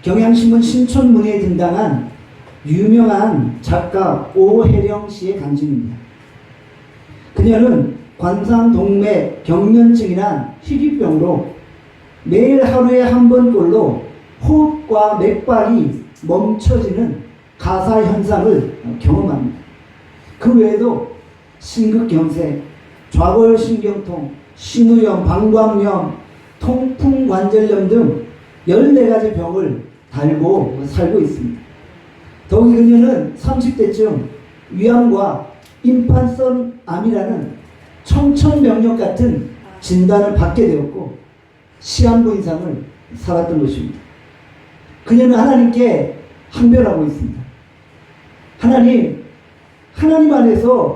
경향신문 신촌문예에 등장한 유명한 작가 오혜령 씨의 간증입니다. 그녀는 관상동맥 경련증이란 희귀병으로 매일 하루에 한 번꼴로 호흡과 맥박이 멈춰지는 가사 현상을 경험합니다. 그 외에도 심근경색, 좌골신경통, 신우염, 방광염, 통풍관절염 등 14가지 병을 달고 살고 있습니다. 더욱이 그녀는 30대쯤 위암과 임판성 암이라는 청천벽력 같은 진단을 받게 되었고 시한부 이상을 살았던 것입니다. 그녀는 하나님께 항변하고 있습니다. 하나님 안에서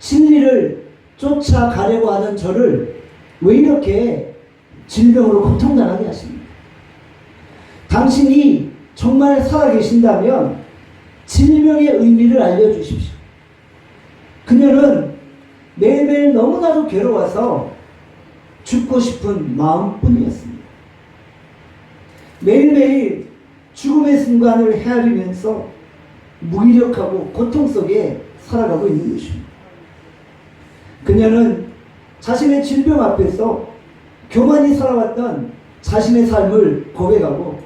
진리를 쫓아가려고 하던 저를 왜 이렇게 질병으로 고통당하게 하십니까? 당신이 정말 살아계신다면 질병의 의미를 알려주십시오. 그녀는 매일매일 너무나도 괴로워서 죽고 싶은 마음뿐이었습니다. 매일매일 죽음의 순간을 헤아리면서 무기력하고 고통 속에 살아가고 있는 것입니다. 그녀는 자신의 질병 앞에서 교만히 살아왔던 자신의 삶을 고백하고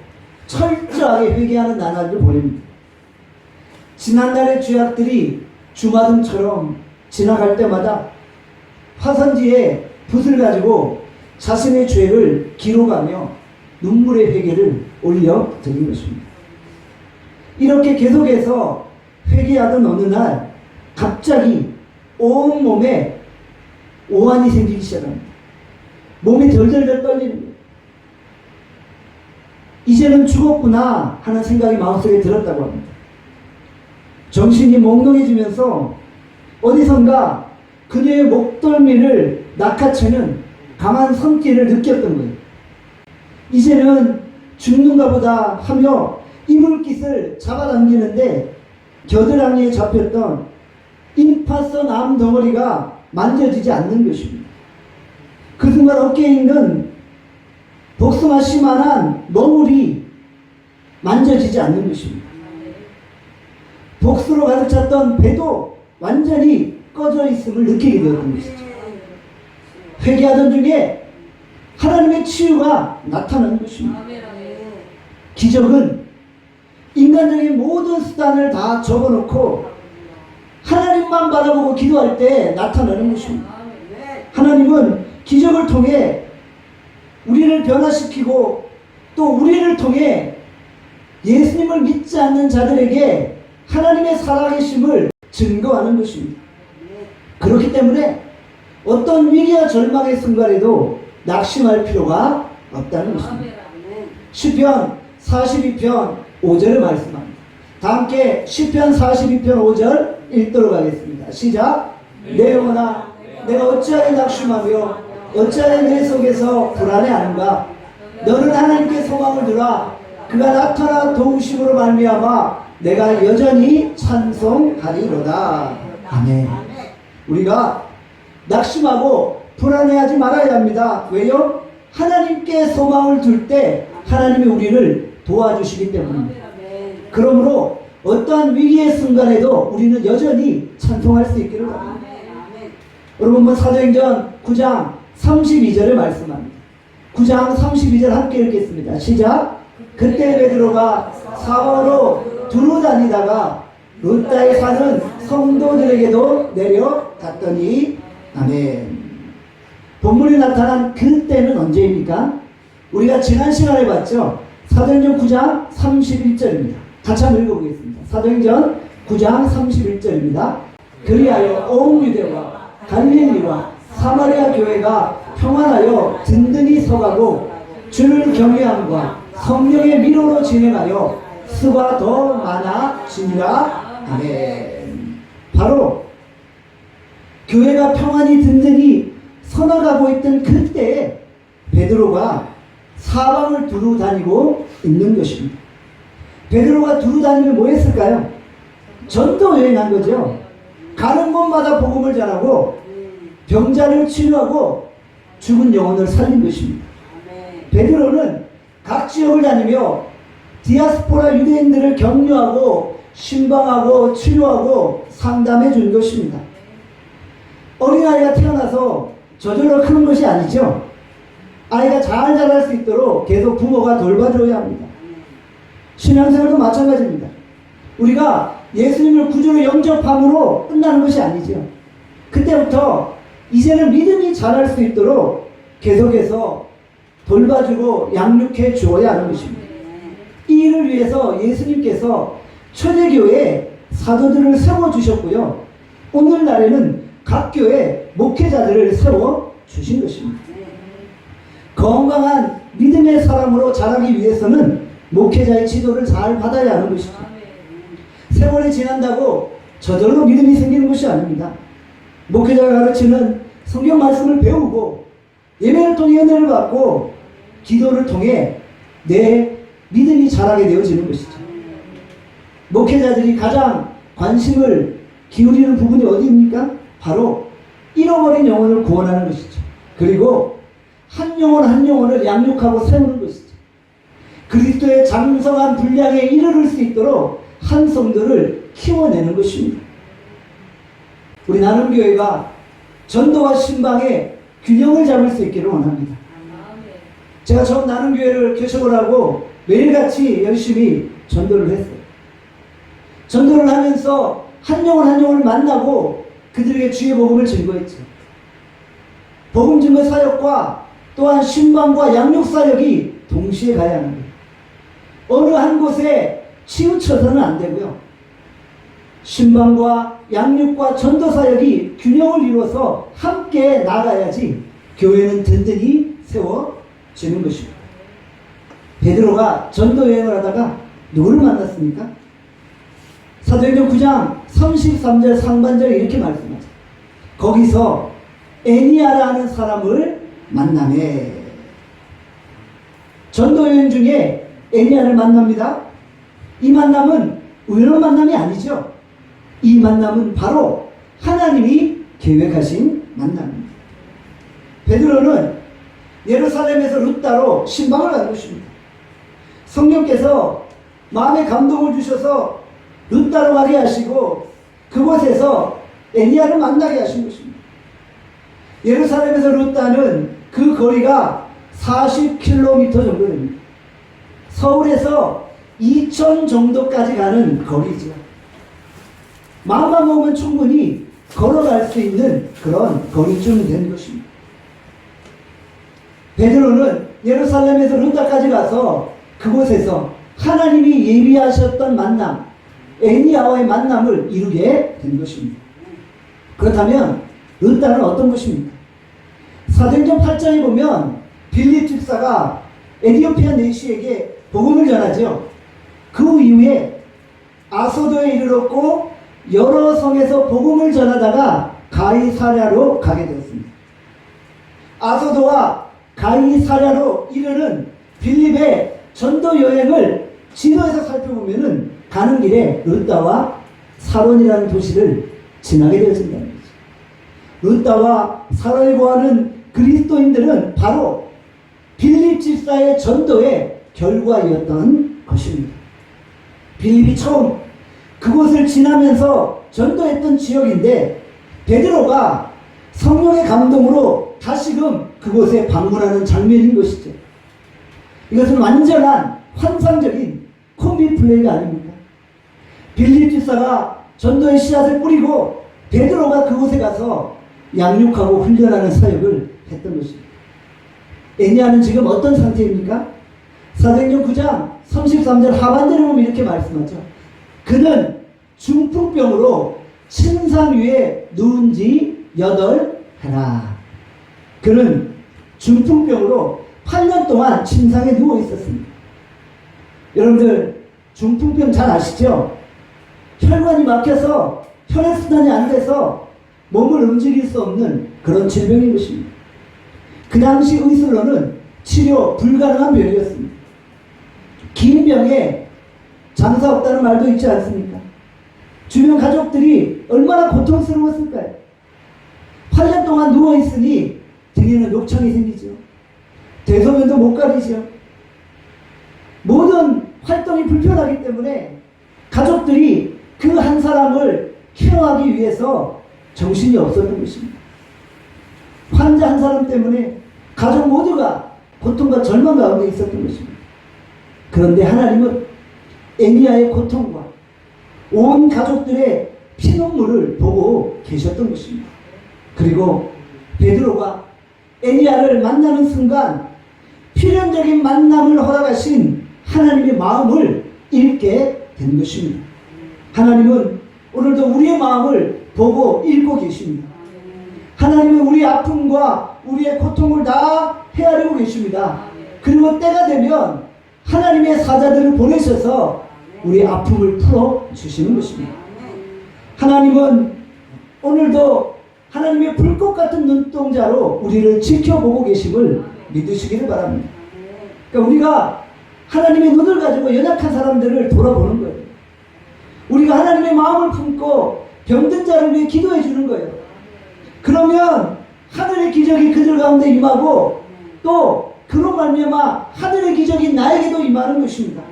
철저하게 회개하는 나날을 보냅니다. 지난날의 죄악들이 주마등처럼 지나갈 때마다 화선지에 붓을 가지고 자신의 죄를 기록하며 눈물의 회개를 올려드린 것입니다. 이렇게 계속해서 회개하던 어느 날 갑자기 온몸에 오한이 생기기 시작합니다. 몸이 덜덜덜 떨리는 거예요. 이제는 죽었구나 하는 생각이 마음속에 들었다고 합니다. 정신이 몽롱해지면서 어디선가 그녀의 목덜미를 낚아채는 강한 손길을 느꼈던 거예요. 이제는 죽는가 보다 하며 이불깃을 잡아당기는데 겨드랑이에 잡혔던 임파선 암 덩어리가 만져지지 않는 것입니다. 그 순간 어깨에 있는 복숭아씨만한 멍울이 만져지지 않는 것입니다. 복수로 가득 찼던 배도 완전히 꺼져 있음을 느끼게 되었던 것이죠. 회개하던 중에 하나님의 치유가 나타나는 것입니다. 기적은 인간적인 모든 수단을 다 접어놓고 하나님만 바라보고 기도할 때 나타나는 것입니다. 하나님은 기적을 통해 우리를 변화시키고 또 우리를 통해 예수님을 믿지 않는 자들에게 하나님의 살아계심을 증거하는 것입니다. 그렇기 때문에 어떤 위기와 절망의 순간에도 낙심할 필요가 없다는 것입니다. 시편 42편 5절을 말씀합니다. 다 함께 시편 42편 5절 읽도록 하겠습니다. 시작. 내 영혼아 내가 어찌하여 낙심하며 어찌하여 내 속에서 불안해하는가. 너는 하나님께 소망을 두라. 그가 나타나 도우심으로 말미암아 내가 여전히 찬송하리로다. 아멘. 우리가 낙심하고 불안해하지 말아야 합니다. 왜요? 하나님께 소망을 둘 때 하나님이 우리를 도와주시기 때문입니다. 그러므로 어떠한 위기의 순간에도 우리는 여전히 찬송할 수 있기를 바랍니다. 여러분 사도행전 9장 32절을 말씀합니다. 9장 32절 함께 읽겠습니다. 시작. 그때 베드로가 사방으로 두루 다니다가 루다에 사는 성도들에게도 내려갔더니 아멘. 본문에 나타난 그때는 언제입니까? 우리가 지난 시간에 봤죠. 사도행전 9장 31절입니다. 같이 한번 읽어보겠습니다. 사도행전 9장 31절입니다. 그리하여 온 유대와 갈릴리와 사마리아 교회가 평안하여 든든히 서가고 주를 경외함과 성령의 미로로 진행하여 수가 더 많아지니라. 아멘. 바로 교회가 평안히 든든히 서나가고 있던 그때에 베드로가 사방을 두루 다니고 있는 것입니다. 베드로가 두루 다니면 뭐 했을까요? 전도 여행한 거죠. 가는 곳마다 복음을 전하고 병자를 치료하고 죽은 영혼을 살린 것입니다. 베드로는 각 지역을 다니며 디아스포라 유대인들을 격려하고 신방하고 치료하고 상담해 준 것입니다. 어린아이가 태어나서 저절로 크는 것이 아니죠. 아이가 잘 자랄 수 있도록 계속 부모가 돌봐줘야 합니다. 신앙생활도 마찬가지입니다. 우리가 예수님을 구주로 영접함으로 끝나는 것이 아니죠. 그때부터 이제는 믿음이 자랄 수 있도록 계속해서 돌봐주고 양육해 주어야 하는 것입니다. 이 일을 위해서 예수님께서 초대교회에 사도들을 세워주셨고요. 오늘날에는 각 교회 목회자들을 세워주신 것입니다. 건강한 믿음의 사람으로 자라기 위해서는 목회자의 지도를 잘 받아야 하는 것이죠. 세월이 지난다고 저절로 믿음이 생기는 것이 아닙니다. 목회자가 가르치는 성경 말씀을 배우고 예배를 통해 은혜를 받고 기도를 통해 내 믿음이 자라게 되어지는 것이죠. 목회자들이 가장 관심을 기울이는 부분이 어디입니까? 바로 잃어버린 영혼을 구원하는 것이죠. 그리고 한 영혼 한 영혼을 양육하고 세우는 것이죠. 그리스도의 장성한 분량에 이르를 수 있도록 한 성도를 키워내는 것입니다. 우리 나눔교회가 전도와 신방의 균형을 잡을 수 있기를 원합니다. 제가 처음 나눔교회를 개척을 하고 매일같이 열심히 전도를 했어요. 전도를 하면서 한 영혼 한 영혼을 만나고 그들에게 주의 복음을 증거했죠. 복음 증거 사역과 또한 신방과 양육 사역이 동시에 가야 하는 거예요. 어느 한 곳에 치우쳐서는 안 되고요. 신방과 양육과 전도 사역이 균형을 이루어서 함께 나가야지 교회는 든든히 세워지는 것입니다. 베드로가 전도 여행을 하다가 누구를 만났습니까? 사도행전 9장 33절 상반절에 이렇게 말씀하죠. 거기서 애니아라는 사람을 만나매. 전도 여행 중에 애니아를 만납니다. 이 만남은 우연한 만남이 아니죠. 이 만남은 바로 하나님이 계획하신 만남입니다. 베드로는 예루살렘에서 룻다로 신방을 간 것입니다. 성령께서 마음에 감동을 주셔서 룻다로 가게 하시고 그곳에서 애니아를 만나게 하신 것입니다. 예루살렘에서 룻다는 그 거리가 40km 정도 됩니다. 서울에서 이천 정도까지 가는 거리죠. 마음만 먹으면 충분히 걸어갈 수 있는 그런 거리쯤 된 것입니다. 베드로는 예루살렘에서 룻다까지 가서 그곳에서 하나님이 예비하셨던 만남, 애니아와의 만남을 이루게 된 것입니다. 그렇다면 룻다는 어떤 것입니까? 사도행전 8장에 보면 빌립 집사가 에티오피아 내시에게 복음을 전하죠. 그 이후에 아소도에 이르렀고 여러 성에서 복음을 전하다가 가이사랴로 가게 되었습니다. 아소도와 가이사랴로 이르는 빌립의 전도 여행을 지도에서 살펴보면은 가는 길에 룻다와 사론이라는 도시를 지나게 되어진다는 거죠. 룻다와 사론을 구하는 그리스도인들은 바로 빌립 집사의 전도의 결과이었던 것입니다. 빌립이 처음 그곳을 지나면서 전도했던 지역인데 베드로가 성령의 감동으로 다시금 그곳에 방문하는 장면인 것이죠. 이것은 완전한 환상적인 콤비 플레이가 아닙니까? 빌립 집사가 전도의 씨앗을 뿌리고 베드로가 그곳에 가서 양육하고 훈련하는 사역을 했던 것입니다. 애니아는 지금 어떤 상태입니까? 사도행전 9장 33절 하반절에 보면 이렇게 말씀하죠. 그는 중풍병으로 침상 위에 누운 지 8해라. 그는 중풍병으로 8년 동안 침상에 누워 있었습니다. 여러분들 중풍병 잘 아시죠? 혈관이 막혀서 혈액순환이 안 돼서 몸을 움직일 수 없는 그런 질병인 것입니다. 그 당시 의술로는 치료 불가능한 병이었습니다. 긴 병에 장사 없다는 말도 있지 않습니까? 주변 가족들이 얼마나 고통스러웠을까요? 8년 동안 누워있으니 등에는 욕창이 생기죠. 대소면도 못 가리죠. 모든 활동이 불편하기 때문에 가족들이 그 한 사람을 케어하기 위해서 정신이 없었던 것입니다. 환자 한 사람 때문에 가족 모두가 고통과 절망 가운데 있었던 것입니다. 그런데 하나님은 애니야의 고통과 온 가족들의 피눈물을 보고 계셨던 것입니다. 그리고 베드로가 애니야를 만나는 순간 필연적인 만남을 허락하신 하나님의 마음을 읽게 된 것입니다. 하나님은 오늘도 우리의 마음을 보고 읽고 계십니다. 하나님은 우리의 아픔과 우리의 고통을 다 헤아리고 계십니다. 그리고 때가 되면 하나님의 사자들을 보내셔서 우리의 아픔을 풀어주시는 것입니다. 하나님은 오늘도 하나님의 불꽃 같은 눈동자로 우리를 지켜보고 계심을 믿으시기를 바랍니다. 그러니까 우리가 하나님의 눈을 가지고 연약한 사람들을 돌아보는 거예요. 우리가 하나님의 마음을 품고 병든 자를 위해 기도해 주는 거예요. 그러면 하늘의 기적이 그들 가운데 임하고 또 그로 말미암아 하늘의 기적이 나에게도 임하는 것입니다.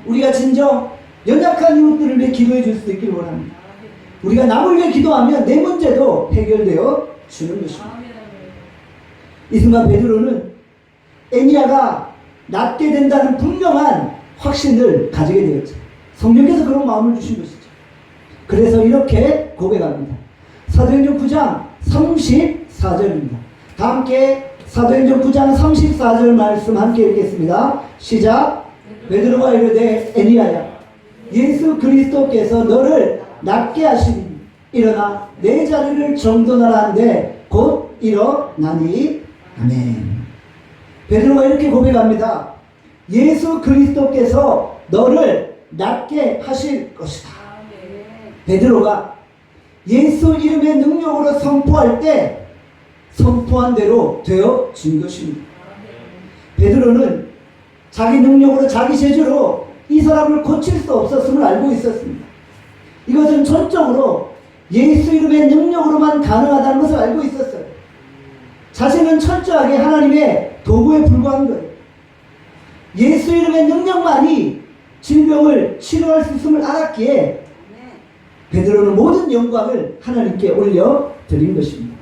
우리가 진정 연약한 이웃들을 위해 기도해 줄 수 있기를 원합니다. 우리가 남을 위해 기도하면 내 문제도 해결되어 주는 것입니다. 이 순간 베드로는 애니야가 낫게 된다는 분명한 확신을 가지게 되었죠. 성령께서 그런 마음을 주신 것이죠. 그래서 이렇게 고백합니다. 사도행전 9장 34절입니다. 다 함께 사도행전 9장 34절 말씀 함께 읽겠습니다. 시작. 베드로가 이르되 애니야야 예수 그리스도께서 너를 낫게 하시니 일어나 내 자리를 정돈하라 한데 곧 일어나니. 아멘. 베드로가 이렇게 고백합니다. 예수 그리스도께서 너를 낫게 하실 것이다. 베드로가 예수 이름의 능력으로 선포할 때 선포한 대로 되어진 것입니다. 베드로는 자기 능력으로 자기 재주로 이 사람을 고칠 수 없었음을 알고 있었습니다. 이것은 전적으로 예수 이름의 능력으로만 가능하다는 것을 알고 있었어요. 자신은 철저하게 하나님의 도구에 불과한 거예요. 예수 이름의 능력만이 질병을 치료할 수 있음을 알았기에 베드로는 모든 영광을 하나님께 올려드린 것입니다.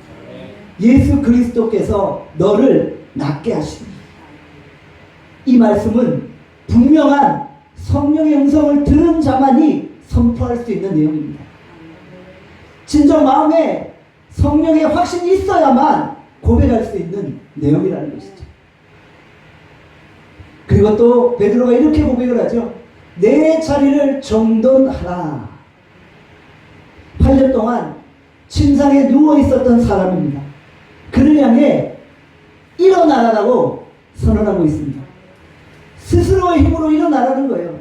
예수 그리스도께서 너를 낫게 하시니. 이 말씀은 분명한 성령의 음성을 들은 자만이 선포할 수 있는 내용입니다. 진정 마음에 성령의 확신이 있어야만 고백할 수 있는 내용이라는 것이죠. 그리고 또 베드로가 이렇게 고백을 하죠. 내 자리를 정돈하라. 8년 동안 침상에 누워 있었던 사람입니다. 그를 향해 일어나라고 선언하고 있습니다. 스스로의 힘으로 일어나라는 거예요.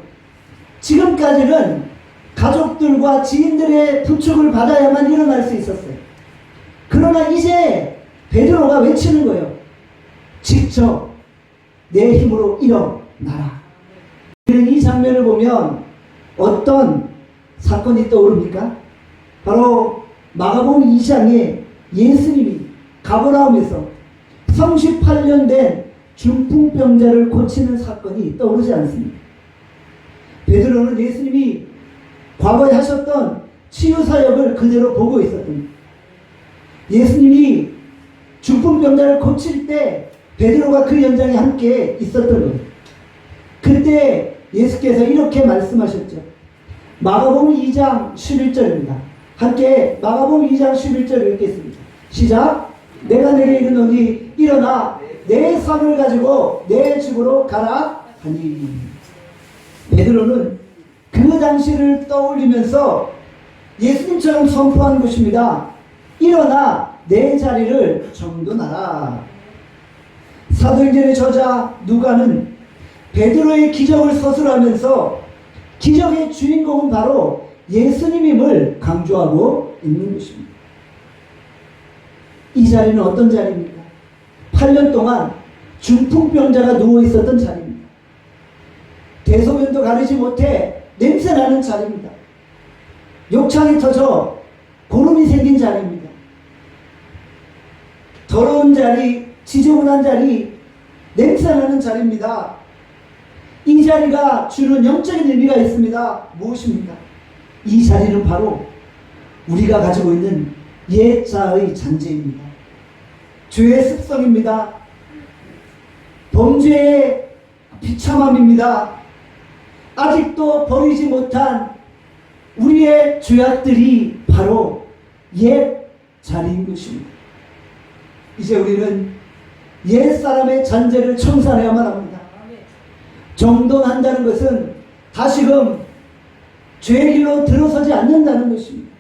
지금까지는 가족들과 지인들의 부축을 받아야만 일어날 수 있었어요. 그러나 이제 베드로가 외치는 거예요. 직접 내 힘으로 일어나라. 이 장면을 보면 어떤 사건이 떠오릅니까? 바로 마가복음 2장에 예수님이 가버나움에서 38년 된 중풍병자를 고치는 사건이 떠오르지 않습니다. 베드로는 예수님이 과거에 하셨던 치유사역을 그대로 보고 있었던, 예수님이 중풍병자를 고칠 때 베드로가 그 현장에 함께 있었던 거예요. 그때 예수께서 이렇게 말씀하셨죠. 마가복음 2장 11절입니다. 함께 마가복음 2장 11절 읽겠습니다. 시작. 내가 내게 이르노니 일어나 내 삶을 가지고 내 집으로 가라 하니. 베드로는 그 당시를 떠올리면서 예수님처럼 선포한 것입니다. 일어나 내 자리를 정돈하라. 사도행전의 저자 누가는 베드로의 기적을 서술하면서 기적의 주인공은 바로 예수님임을 강조하고 있는 것입니다. 이 자리는 어떤 자리입니까? 8년 동안 중풍병자가 누워 있었던 자리입니다. 대소변도 가리지 못해 냄새나는 자리입니다. 욕창이 터져 고름이 생긴 자리입니다. 더러운 자리, 지저분한 자리, 냄새나는 자리입니다. 이 자리가 주는 영적인 의미가 있습니다. 무엇입니까? 이 자리는 바로 우리가 가지고 있는 옛자의 잔재입니다. 죄의 습성입니다. 범죄의 비참함입니다. 아직도 버리지 못한 우리의 죄악들이 바로 옛 자리인 것입니다. 이제 우리는 옛 사람의 잔재를 청산해야만 합니다. 정돈한다는 것은 다시금 죄의 길로 들어서지 않는다는 것입니다.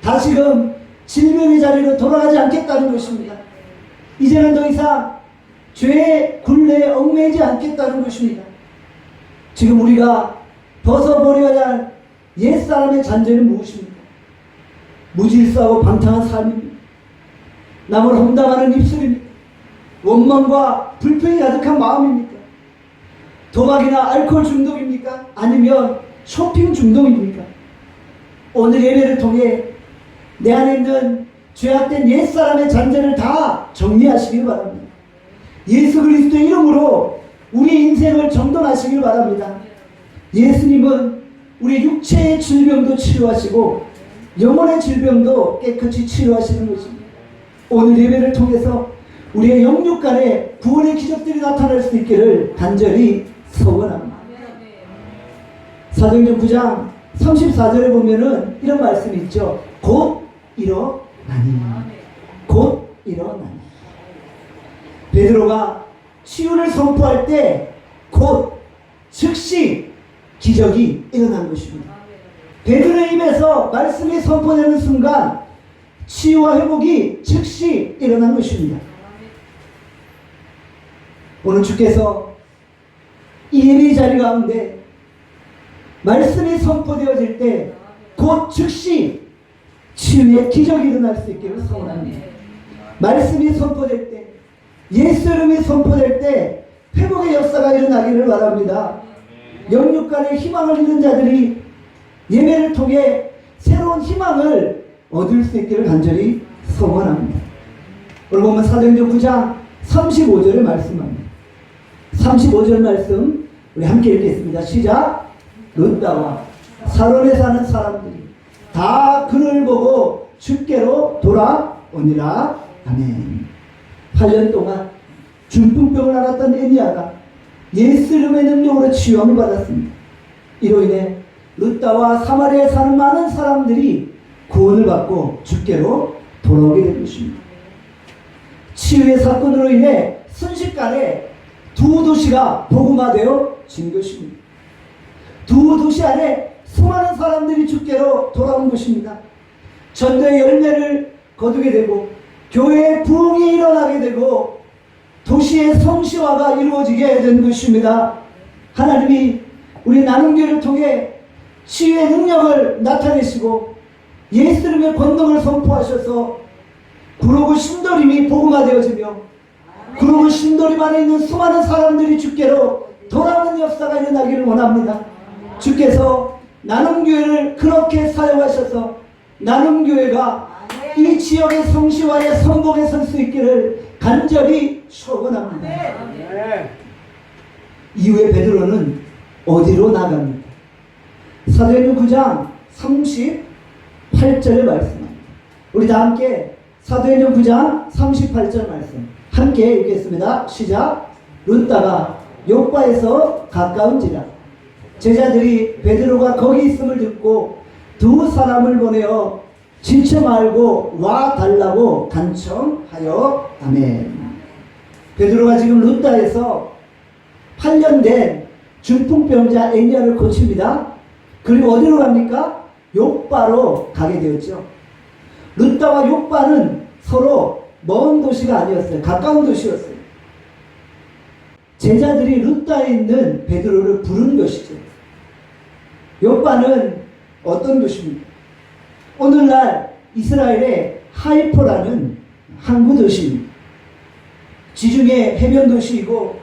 다시금 질병의 자리로 돌아가지 않겠다는 것입니다. 이제는 더 이상 죄의 굴레에 얽매이지 않겠다는 것입니다. 지금 우리가 벗어버려야 할 옛사람의 잔재는 무엇입니까? 무질서하고 방탕한 삶입니다. 남을 험담하는 입술입니까? 원망과 불평이 가득한 마음입니까? 도박이나 알코올 중독입니까? 아니면 쇼핑 중독입니까? 오늘 예배를 통해 내 안에 있는 죄악된 옛사람의 잔재를 다 정리하시길 바랍니다. 예수 그리스도의 이름으로 우리 인생을 정돈하시길 바랍니다. 예수님은 우리 육체의 질병도 치료하시고 영혼의 질병도 깨끗이 치료하시는 것입니다. 오늘 예배를 통해서 우리의 영육 간에 구원의 기적들이 나타날 수 있기를 간절히 소원합니다. 사도행전 9장 34절에 보면은 이런 말씀이 있죠. 곧 일어나니. 곧 일어나니. 베드로가 치유를 선포할 때 곧 즉시 기적이 일어난 것입니다. 베드로의 입에서 말씀이 선포되는 순간 치유와 회복이 즉시 일어난 것입니다. 오늘 주께서 이 예배 자리 가운데 말씀이 선포되어질 때 곧 즉시 치유의 기적이 일어날 수 있기를 소원합니다. 말씀이 선포될 때, 예수 이름이 선포될 때 회복의 역사가 일어나기를 바랍니다. 영육 간의 희망을 잃은 자들이 예배를 통해 새로운 희망을 얻을 수 있기를 간절히 소원합니다. 오늘 보면 사도행전 9장 35절의 말씀합니다. 35절 말씀 우리 함께 읽겠습니다. 시작. 룻다와 사론에 사는 사람들이 다 그를 보고 주께로 돌아오니라. 아멘. 8년 동안 중풍병을 앓았던 에니야가 예수 이름의 능력으로 치유함을 받았습니다. 이로 인해 룻다와 사마리아에 사는 많은 사람들이 구원을 받고 주께로 돌아오게 된 것입니다. 치유의 사건으로 인해 순식간에 두 도시가 복음화되어진 것입니다. 두 도시 안에 수많은 사람들이 주께로 돌아온 것입니다. 전도의 열매를 거두게 되고 교회의 부흥이 일어나게 되고 도시의 성시화가 이루어지게 된 것입니다. 하나님이 우리 나눔교회를 통해 치유의 능력을 나타내시고 예수 이름의 권능을 선포하셔서 구로구 신도림이 복음화되어지며 구로구 신도림 안에 있는 수많은 사람들이 주께로 돌아오는 역사가 일어나기를 원합니다. 주께서 나눔교회를 그렇게 사용하셔서 나눔교회가 이 지역의 성시화의 성공에 설 수 있기를 간절히 소원합니다. 이후에 베드로는 어디로 나갑니까? 사도행전 9장 38절의 말씀입니다. 우리 다 함께 사도행전 9장 38절 말씀 함께 읽겠습니다. 시작. 룻다가 요빠에서 가까운지라 제자들이 베드로가 거기 있음을 듣고 두 사람을 보내어 지체 말고 와 달라고 간청하여. 아멘. 베드로가 지금 룻다에서 8년 된 중풍병자 에니야를 고칩니다. 그리고 어디로 갑니까? 요빠로 가게 되었죠. 룻다와 요빠는 서로 먼 도시가 아니었어요. 가까운 도시였어요. 제자들이 룻다에 있는 베드로를 부른 것이죠. 요빠는 어떤 도시입니까? 오늘날 이스라엘의 하이포라는 항구 도시입니다. 지중해 해변 도시이고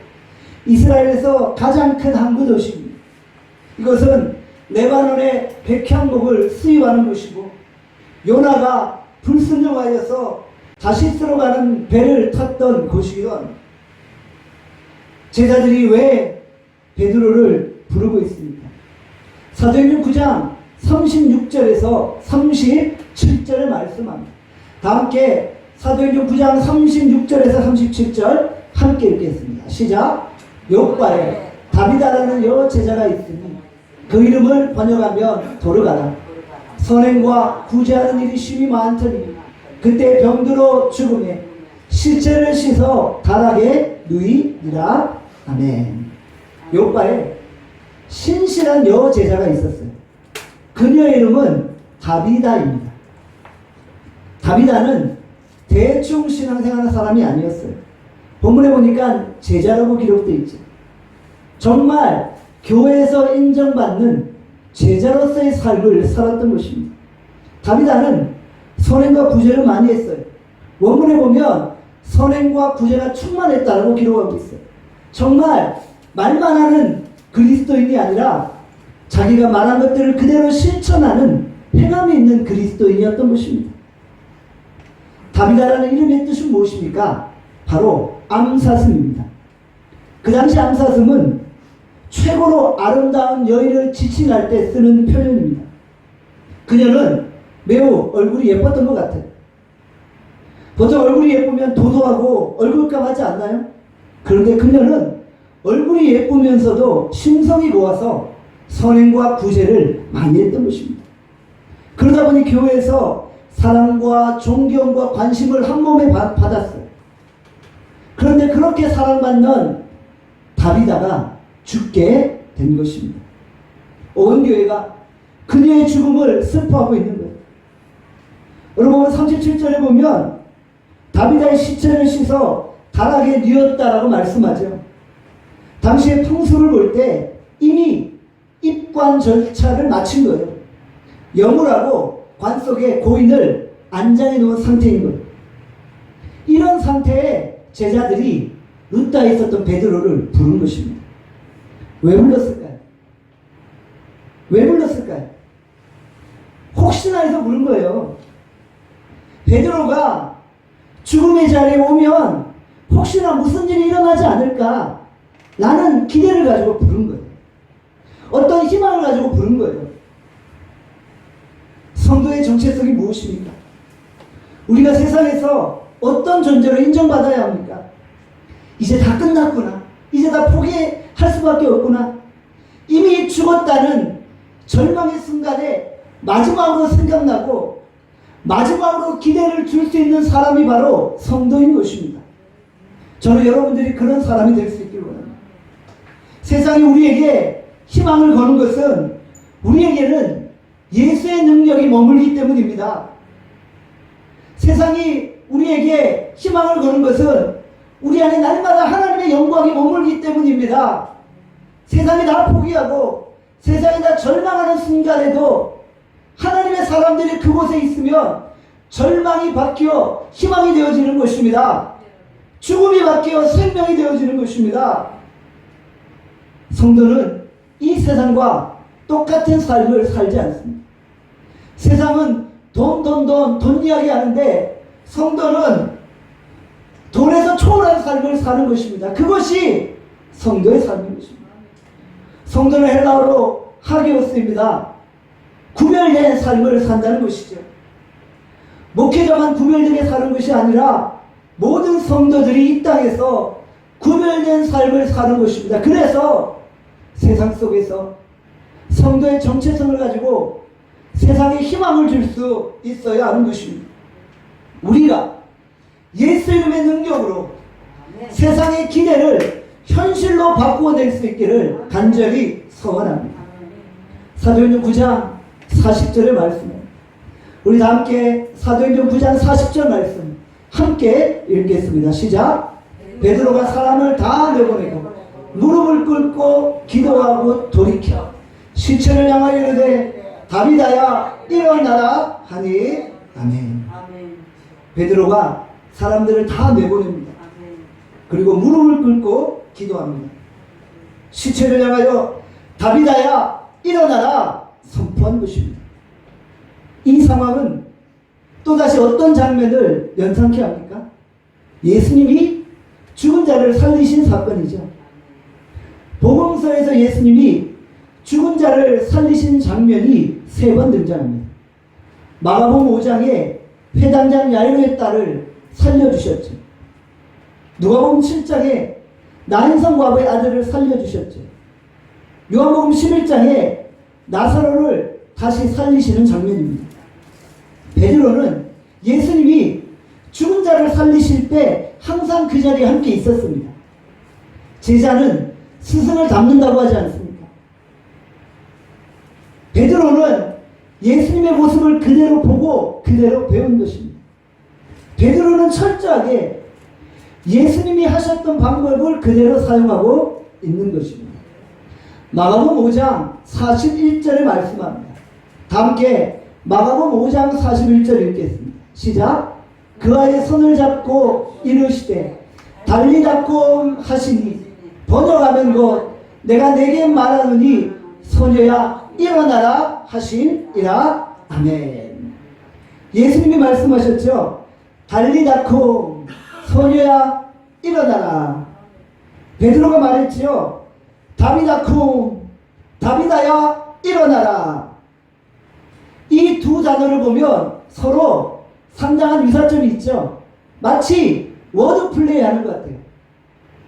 이스라엘에서 가장 큰 항구 도시입니다. 이것은 레바논의 백향목을 수입하는 곳이고 요나가 불순종하여서 다시스로 가는 배를 탔던 곳이기도 합니다. 제자들이 왜 베드로를 부르고 있습니다. 사도행전 9장 36절에서 37절을 말씀합니다. 다 함께 사도행전 9장 36절에서 37절 함께 읽겠습니다. 시작. 요바에 다비다라는 여제자가 있으니 그 이름을 번역하면 도르가라. 선행과 구제하는 일이 심히 많더니 그때 병들어 죽음에 실체를 씻어 다락에 누이니라. 아멘. 요바에 신실한 여제자가 있었어요. 그녀의 이름은 다비다입니다. 다비다는 대충 신앙생활하는 사람이 아니었어요. 본문에 보니까 제자라고 기록되어 있죠. 정말 교회에서 인정받는 제자로서의 삶을 살았던 것입니다. 다비다는 선행과 구제를 많이 했어요. 원문에 보면 선행과 구제가 충만했다고 기록하고 있어요. 정말 말만 하는 그리스도인이 아니라 자기가 말한 것들을 그대로 실천하는 행함이 있는 그리스도인이었던 것입니다. 다비다라는 이름의 뜻은 무엇입니까? 바로 암사슴입니다. 그 당시 암사슴은 최고로 아름다운 여인을 지칭할 때 쓰는 표현입니다. 그녀는 매우 얼굴이 예뻤던 것 같아요. 보통 얼굴이 예쁘면 도도하고 얼굴값 하지 않나요? 그런데 그녀는 얼굴이 예쁘면서도 심성이 고와서 선행과 구제를 많이 했던 것입니다. 그러다 보니 교회에서 사랑과 존경과 관심을 한 몸에 받았어요. 그런데 그렇게 사랑받는 다비다가 죽게 된 것입니다. 온 교회가 그녀의 죽음을 슬퍼하고 있는 거예요. 여러분 37절에 보면 다비다의 시체를 씻어 다락에 뉘었다라고 말씀하죠. 당시의 풍수를 볼 때 이미 입관 절차를 마친 거예요. 영우라고 관 속에 고인을 안장해 놓은 상태인 거예요. 이런 상태에 제자들이 루다에 있었던 베드로를 부른 것입니다. 왜 불렀을까요? 왜 불렀을까요? 혹시나 해서 부른 거예요. 베드로가 죽음의 자리에 오면 혹시나 무슨 일이 일어나지 않을까 라는 기대를 가지고 부른 거예요. 어떤 희망을 가지고 부른 거예요. 성도의 정체성이 무엇입니까? 우리가 세상에서 어떤 존재로 인정받아야 합니까? 이제 다 끝났구나. 이제 다 포기할 수밖에 없구나. 이미 죽었다는 절망의 순간에 마지막으로 생각나고 마지막으로 기대를 줄 수 있는 사람이 바로 성도인 것입니다. 저는 여러분들이 그런 사람이 될 수 있기를 원합니다. 세상이 우리에게 희망을 거는 것은 우리에게는 예수의 능력이 머물기 때문입니다. 세상이 우리에게 희망을 거는 것은 우리 안에 날마다 하나님의 영광이 머물기 때문입니다. 세상이 다 포기하고 세상이 다 절망하는 순간에도 하나님의 사람들이 그곳에 있으면 절망이 바뀌어 희망이 되어지는 것입니다. 죽음이 바뀌어 생명이 되어지는 것입니다. 성도는 이 세상과 똑같은 삶을 살지 않습니다. 세상은 돈 이야기 하는데 성도는 돈에서 초월한 삶을 사는 것입니다. 그것이 성도의 삶인 것입니다. 성도는 헬라어로 하기오스입니다. 구별된 삶을 산다는 것이죠. 목회자만 구별되게 사는 것이 아니라 모든 성도들이 이 땅에서 구별된 삶을 사는 것입니다. 그래서 세상 속에서 성도의 정체성을 가지고 세상에 희망을 줄 수 있어야 하는 것입니다. 우리가 예수 이름의 능력으로 세상의 기대를 현실로 바꾸어낼 수 있기를 간절히 소원합니다. 사도행전 9장 40절의 말씀입니다. 우리 다 함께 사도행전 9장 40절 말씀 함께 읽겠습니다. 시작. 베드로가 사람을 다 내보내고 무릎을 꿇고 기도하고 돌이켜 시체를 향하여 이르되 다비다야 일어나라 하니 아멘. 베드로가 사람들을 다 내보냅니다. 그리고 무릎을 꿇고 기도합니다. 시체를 향하여 다비다야 일어나라 선포한 것입니다. 이 상황은 또다시 어떤 장면을 연상케 합니까? 예수님이 죽은 자를 살리신 사건이죠. 복음 복음서에서 예수님이 죽은 자를 살리신 장면이 3번 등장합니다. 마가복음 5장에 회당장 야이로의 딸을 살려주셨죠. 누가복음 7장에 나인성 과부의 아들을 살려주셨죠. 요한복음 11장에 나사로를 다시 살리시는 장면입니다. 베드로는 예수님이 죽은 자를 살리실 때 항상 그 자리에 함께 있었습니다. 제자는 스승을 닮는다고 하지 않습니까? 베드로는 예수님의 모습을 그대로 보고 그대로 배운 것입니다. 베드로는 철저하게 예수님이 하셨던 방법을 그대로 사용하고 있는 것입니다. 마가복음 5장 41절에 말씀합니다. 다 함께 마가복음 5장 41절 읽겠습니다. 시작. 그 아이의 손을 잡고 이르시되 달리다꼼 하시니 번역하면 곧 내가 내게 말하노니 소녀야 일어나라 하시니라. 아멘. 예수님이 말씀하셨죠. 달리다콤 소녀야 일어나라. 베드로가 말했지요. 다비다콤 다비다야 일어나라. 이 두 단어를 보면 서로 상당한 유사점이 있죠. 마치 워드 플레이 하는 것 같아요.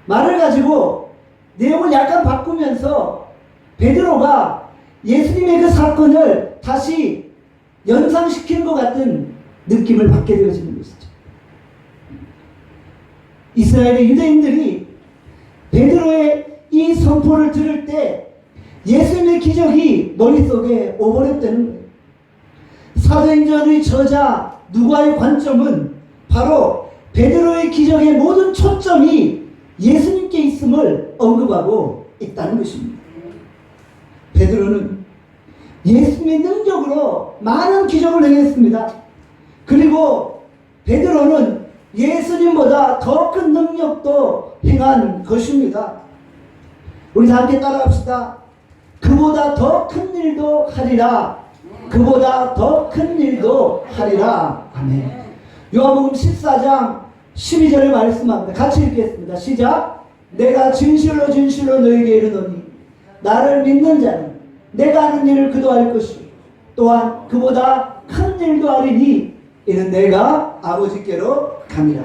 말을 가지고 내용을 약간 바꾸면서 베드로가 예수님의 그 사건을 다시 연상시키는 것 같은 느낌을 받게 되어지는 것이죠. 이스라엘의 유대인들이 베드로의 이 선포를 들을 때 예수님의 기적이 머릿속에 오버랩되는 거예요. 사도행전의 저자 누가의 관점은 바로 베드로의 기적의 모든 초점이 예수님께 있음을 언급하고 있다는 것입니다. 베드로는 예수님의 능력으로 많은 기적을 행했습니다. 그리고 베드로는 예수님보다 더 큰 능력도 행한 것입니다. 우리 다 함께 따라합시다. 그보다 더 큰 일도 하리라. 그보다 더 큰 일도 하리라. 아멘. 요한복음 14장 12절을 말씀합니다. 같이 읽겠습니다. 시작. 내가 진실로 진실로 너에게 이르노니 나를 믿는 자는 내가 하는 일을 그도 할 것이요 또한 그보다 큰 일도 하리니 이는 내가 아버지께로 감이라.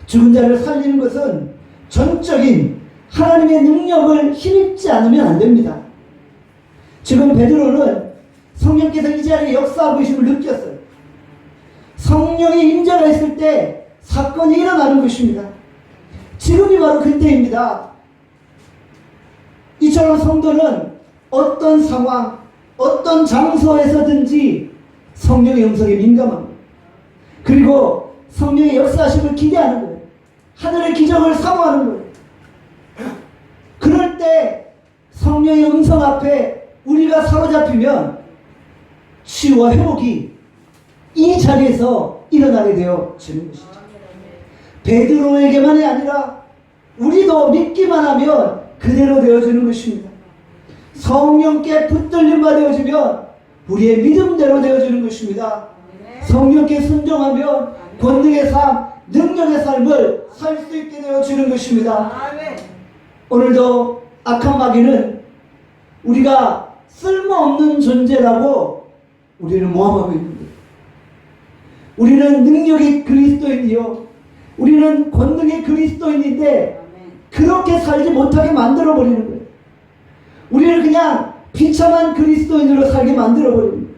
죽은 자를 살리는 것은 전적인 하나님의 능력을 힘입지 않으면 안 됩니다. 지금 베드로는 성령께서 이 자리에 역사하고 계심을 느꼈어요. 성령의 임재가 있을 때 사건이 일어나는 것입니다. 지금이 바로 그때입니다. 이처럼 성도는 어떤 상황, 어떤 장소에서든지 성령의 음성에 민감합니다. 그리고 성령의 역사하심을 기대하는 거예요. 하늘의 기적을 사모하는 거예요. 그럴 때 성령의 음성 앞에 우리가 사로잡히면 치유와 회복이 이 자리에서 일어나게 되어지는 것이죠. 베드로에게만이 아니라 우리도 믿기만 하면 그대로 되어지는 것입니다. 성령께 붙들림 바 되어지면 우리의 믿음대로 되어지는 것입니다. 성령께 순종하면 권능의 삶, 능력의 삶을 살 수 있게 되어지는 것입니다. 오늘도 악한 마귀는 우리가 쓸모없는 존재라고 우리를 모함하고 있는 거예요. 우리는 능력의 그리스도인이요, 우리는 권능의 그리스도인인데 그렇게 살지 못하게 만들어버리는 거예요. 우리를 그냥 비참한 그리스도인으로 살게 만들어버리는 거예요.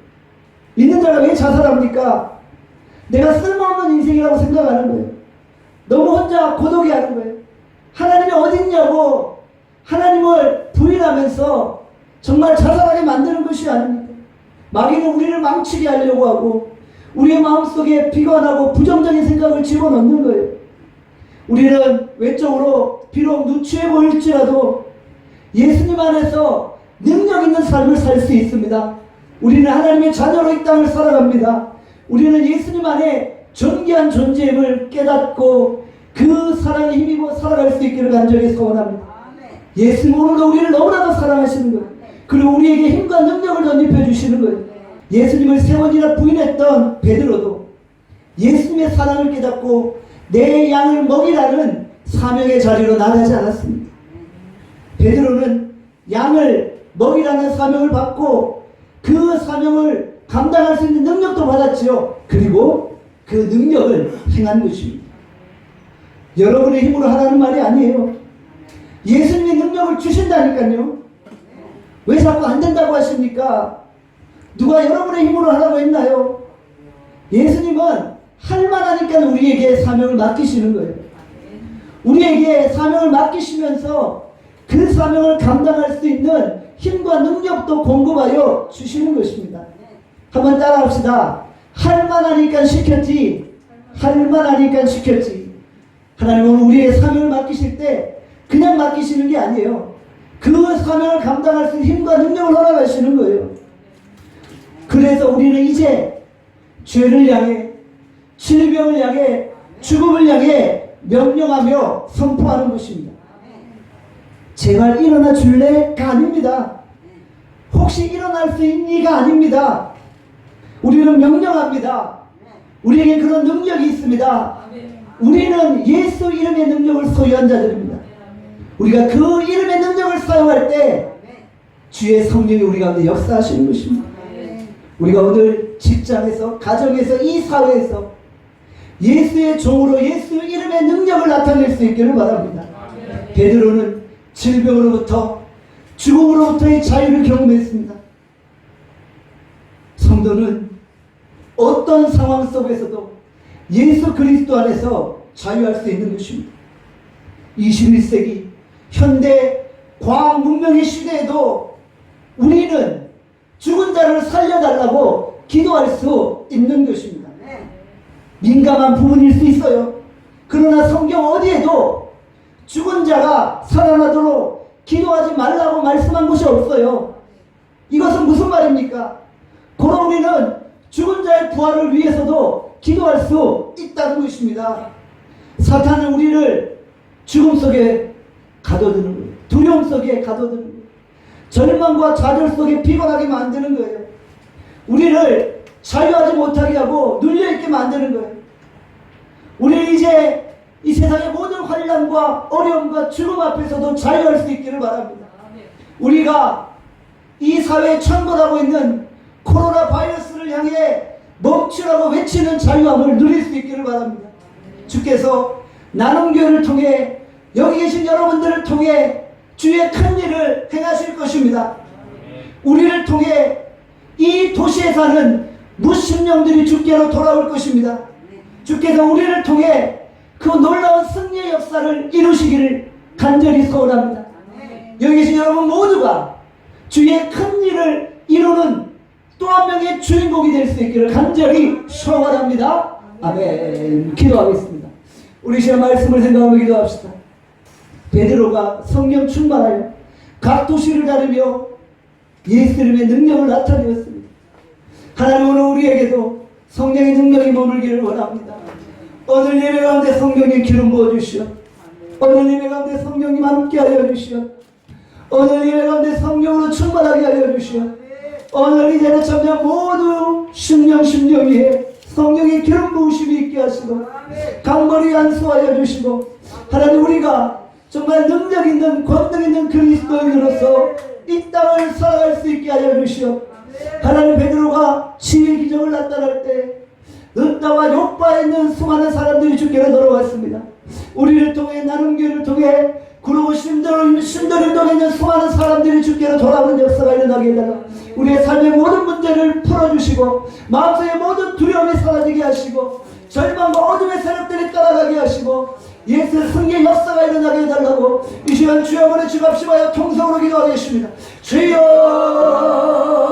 믿는 자가 왜 자살합니까? 내가 쓸모없는 인생이라고 생각하는 거예요. 너무 혼자 고독해 하는 거예요. 하나님이 어딨냐고 하나님을 부인하면서 정말 자살하게 만드는 것이 아닙니다. 마귀는 우리를 망치게 하려고 하고 우리의 마음속에 비관하고 부정적인 생각을 집어넣는 거예요. 우리는 외적으로 비록 누추해 보일지라도 예수님 안에서 능력 있는 삶을 살 수 있습니다. 우리는 하나님의 자녀로 이 땅을 살아갑니다. 우리는 예수님 안에 존귀한 존재임을 깨닫고 그 사랑에 힘입어 살아갈 수 있기를 간절히 소원합니다. 예수님 오늘도 우리를 너무나도 사랑하시는 거예요. 그리고 우리에게 힘과 능력을 덧입혀 주시는 거예요. 예수님을 3번이나 부인했던 베드로도 예수님의 사랑을 깨닫고 내 양을 먹이라는 사명의 자리로 나가지 않았습니다. 베드로는 양을 먹이라는 사명을 받고 그 사명을 감당할 수 있는 능력도 받았지요. 그리고 그 능력을 행한 것입니다. 여러분의 힘으로 하라는 말이 아니에요. 예수님이 능력을 주신다니까요. 왜 자꾸 안 된다고 하십니까? 누가 여러분의 힘으로 하라고 했나요? 예수님은 할 만하니까 우리에게 사명을 맡기시는 거예요. 우리에게 사명을 맡기시면서 그 사명을 감당할 수 있는 힘과 능력도 공급하여 주시는 것입니다. 한번 따라합시다. 할 만하니까 시켰지. 할 만하니까 시켰지. 하나님은 우리에게 사명을 맡기실 때 그냥 맡기시는 게 아니에요. 그 사명을 감당할 수 있는 힘과 능력을 허락하시는 거예요. 그래서 우리는 이제 죄를 향해, 질병을 향해, 죽음을 향해 명령하며 선포하는 것입니다. 제발 일어나 줄래가 아닙니다. 혹시 일어날 수 있니가 아닙니다. 우리는 명령합니다. 우리에게 그런 능력이 있습니다. 우리는 예수 이름의 능력을 소유한 자들입니다. 우리가 그 이름의 능력을 사용할 때 주의 성령이 우리 가운데 역사하시는 것입니다. 우리가 오늘 직장에서, 가정에서, 이 사회에서 예수의 종으로 예수 이름의 능력을 나타낼 수 있기를 바랍니다. 베드로는 질병으로부터, 죽음으로부터의 자유를 경험했습니다. 성도는 어떤 상황 속에서도 예수 그리스도 안에서 자유할 수 있는 것입니다. 21세기 현대 과학 문명의 시대에도 우리는 죽은 자를 살려달라고 기도할 수 있는 것입니다. 민감한 부분일 수 있어요. 그러나 성경 어디에도 죽은 자가 살아나도록 기도하지 말라고 말씀한 것이 없어요. 이것은 무슨 말입니까? 고로 우리는 죽은 자의 부활을 위해서도 기도할 수 있다는 것입니다. 사탄은 우리를 죽음 속에 가둬두는 거예요. 두려움 속에 가둬두는 거예요. 절망과 좌절 속에 피곤하게 만드는 거예요. 우리를 자유하지 못하게 하고 눌려있게 만드는 거예요. 우리는 이제 이 세상의 모든 환난과 어려움과 죽음 앞에서도 자유할 수 있기를 바랍니다. 우리가 이 사회에 천벌하고 있는 코로나 바이러스를 향해 멈추라고 외치는 자유함을 누릴 수 있기를 바랍니다. 주께서 나눔교회를 통해 여기 계신 여러분들을 통해 주의 큰 일을 행하실 것입니다. 우리를 통해 이 도시에 사는 무심령들이 주께로 돌아올 것입니다. 주께서 우리를 통해 그 놀라운 승리의 역사를 이루시기를 간절히 소원합니다. 여기 계신 여러분 모두가 주의 큰 일을 이루는 또 한 명의 주인공이 될 수 있기를 간절히 소원합니다. 아멘. 기도하겠습니다. 우리 시간 말씀을 생각하며 기도합시다. 베드로가 성령 충만하여 각 도시를 다니며 예수 이름의 능력을 나타내었습니다. 하나님 오늘 우리에게도 성령의 능력이 머물기를 원합니다. 오늘 예배 가운데 성령의 기름 부어주시오. 오늘 예배 가운데 성령님 함께 하여 주시오. 오늘 예배 가운데 성령으로 충만하게 하여 주시오. 오늘 이제는 점점 모두 심령 위에 성령의 기름 부으심이 있게 하시고 강물이 안수하여 주시고 하나님 우리가 정말 능력 있는 권능 있는 그리스도인으로서 이 땅을 살아갈 수 있게 하여 주시오. 하나님 베드로가 치유의 기적을 나타날 때 은다와 욕바에 있는 수많은 사람들이 주께로 돌아왔습니다. 우리를 통해 나눔교회를 통해 구르고 신도림동에 있는 수많은 사람들이 주께로 돌아오는 역사가 일어나게 해달라. 우리의 삶의 모든 문제를 풀어주시고 마음속의 모든 두려움이 사라지게 하시고 절망과 어둠의 세력들이 따라가게 하시고 예수의 승리의 역사가 일어나게 해달라고 이 시간 주여 보내 주갑심하여 통성으로 기도하겠습니다. 주여